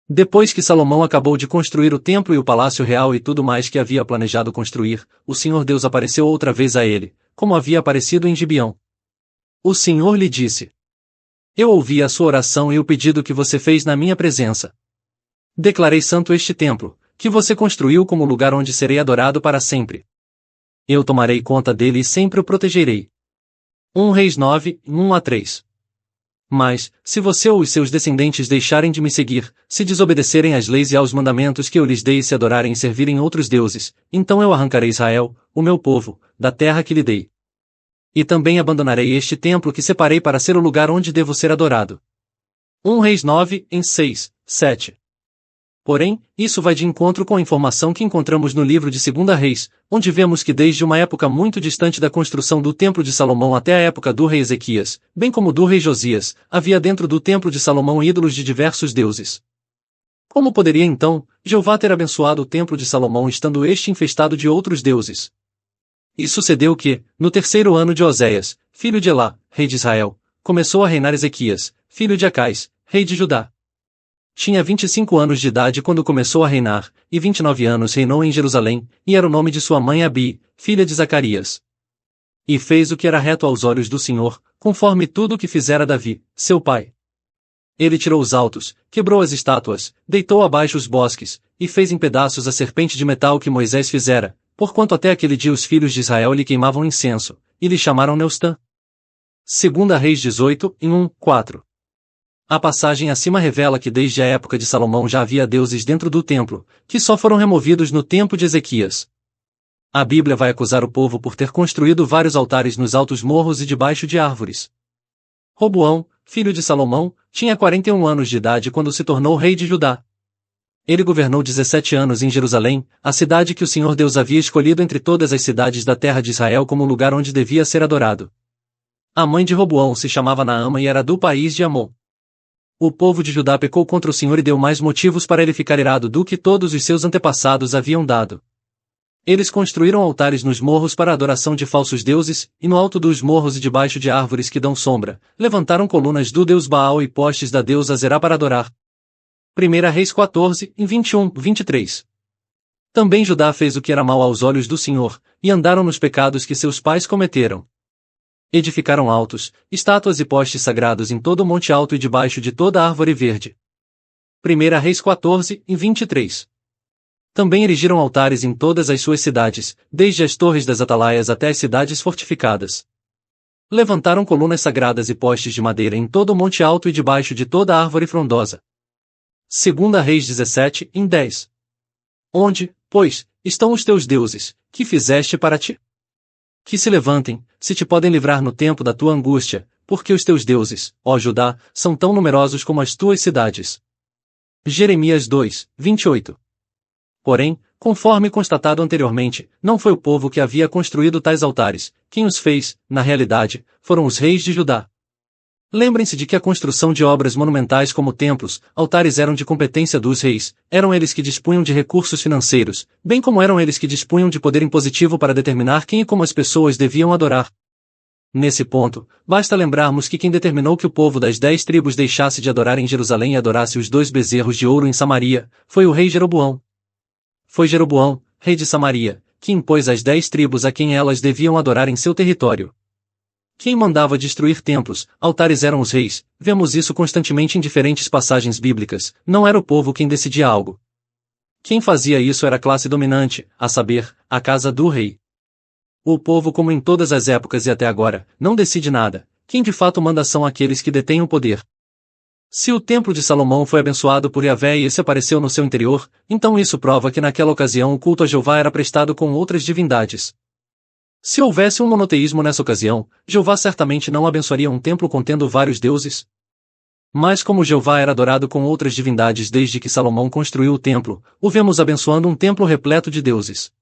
Depois que Salomão acabou de construir o templo e o palácio real e tudo mais que havia planejado construir, o Senhor Deus apareceu outra vez a ele, como havia aparecido em Gibeão. O Senhor lhe disse: Eu ouvi a sua oração e o pedido que você fez na minha presença. Declarei santo este templo, que você construiu como lugar onde serei adorado para sempre. Eu tomarei conta dele e sempre o protegerei. 1 Reis 9, 1-3. Mas, se você ou os seus descendentes deixarem de me seguir, se desobedecerem às leis e aos mandamentos que eu lhes dei e se adorarem e servirem outros deuses, então eu arrancarei Israel, o meu povo, da terra que lhe dei. E também abandonarei este templo que separei para ser o lugar onde devo ser adorado. 1 Reis 9, 6, 7. Porém, isso vai de encontro com a informação que encontramos no livro de 2 Reis, onde vemos que desde uma época muito distante da construção do Templo de Salomão até a época do rei Ezequias, bem como do rei Josias, havia dentro do Templo de Salomão ídolos de diversos deuses. Como poderia então, Jeová ter abençoado o Templo de Salomão estando este infestado de outros deuses? E sucedeu que, no 3º ano de Oséias, filho de Elá, rei de Israel, começou a reinar Ezequias, filho de Acais, rei de Judá. Tinha 25 anos de idade quando começou a reinar, e 29 anos reinou em Jerusalém, e era o nome de sua mãe Abi, filha de Zacarias. E fez o que era reto aos olhos do Senhor, conforme tudo o que fizera Davi, seu pai. Ele tirou os altos, quebrou as estátuas, deitou abaixo os bosques, e fez em pedaços a serpente de metal que Moisés fizera, porquanto até aquele dia os filhos de Israel lhe queimavam incenso, e lhe chamaram Neustã. 2 Reis 18, 1-4. A passagem acima revela que desde a época de Salomão já havia deuses dentro do templo, que só foram removidos no tempo de Ezequias. A Bíblia vai acusar o povo por ter construído vários altares nos altos morros e debaixo de árvores. Roboão, filho de Salomão, tinha 41 anos de idade quando se tornou rei de Judá. Ele governou 17 anos em Jerusalém, a cidade que o Senhor Deus havia escolhido entre todas as cidades da terra de Israel como lugar onde devia ser adorado. A mãe de Roboão se chamava Naama e era do país de Amon. O povo de Judá pecou contra o Senhor e deu mais motivos para ele ficar irado do que todos os seus antepassados haviam dado. Eles construíram altares nos morros para a adoração de falsos deuses, e no alto dos morros e debaixo de árvores que dão sombra, levantaram colunas do deus Baal e postes da deusa Zerá para adorar. 1 Reis 14, 21-23. Também Judá fez o que era mal aos olhos do Senhor, e andaram nos pecados que seus pais cometeram. Edificaram altos, estátuas e postes sagrados em todo o monte alto e debaixo de toda árvore verde. 1 Reis 14, 23. Também erigiram altares em todas as suas cidades, desde as torres das atalaias até as cidades fortificadas. Levantaram colunas sagradas e postes de madeira em todo o monte alto e debaixo de toda árvore frondosa. 2 Reis 17, 10. Onde, pois, estão os teus deuses, que fizeste para ti? Que se levantem, se te podem livrar no tempo da tua angústia, porque os teus deuses, ó Judá, são tão numerosos como as tuas cidades. Jeremias 2, 28. Porém, conforme constatado anteriormente, não foi o povo que havia construído tais altares, quem os fez, na realidade, foram os reis de Judá. Lembrem-se de que a construção de obras monumentais como templos, altares eram de competência dos reis, eram eles que dispunham de recursos financeiros, bem como eram eles que dispunham de poder impositivo para determinar quem e como as pessoas deviam adorar. Nesse ponto, basta lembrarmos que quem determinou que o povo das 10 tribos deixasse de adorar em Jerusalém e adorasse os 2 bezerros de ouro em Samaria, foi o rei Jeroboão. Foi Jeroboão, rei de Samaria, que impôs as 10 tribos a quem elas deviam adorar em seu território. Quem mandava destruir templos, altares eram os reis, vemos isso constantemente em diferentes passagens bíblicas, não era o povo quem decidia algo. Quem fazia isso era a classe dominante, a saber, a casa do rei. O povo, como em todas as épocas e até agora, não decide nada, quem de fato manda são aqueles que detêm o poder. Se o templo de Salomão foi abençoado por Yahvé e esse apareceu no seu interior, então isso prova que naquela ocasião o culto a Jeová era prestado com outras divindades. Se houvesse um monoteísmo nessa ocasião, Jeová certamente não abençoaria um templo contendo vários deuses. Mas como Jeová era adorado com outras divindades desde que Salomão construiu o templo, o vemos abençoando um templo repleto de deuses.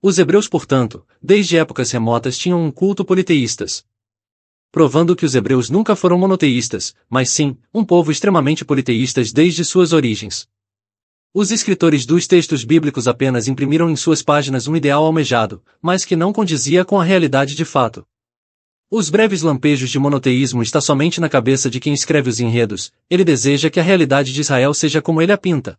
Os hebreus, portanto, desde épocas remotas tinham um culto politeístas. Provando que os hebreus nunca foram monoteístas, mas sim, um povo extremamente politeístas desde suas origens. Os escritores dos textos bíblicos apenas imprimiram em suas páginas um ideal almejado, mas que não condizia com a realidade de fato. Os breves lampejos de monoteísmo está somente na cabeça de quem escreve os enredos, ele deseja que a realidade de Israel seja como ele a pinta.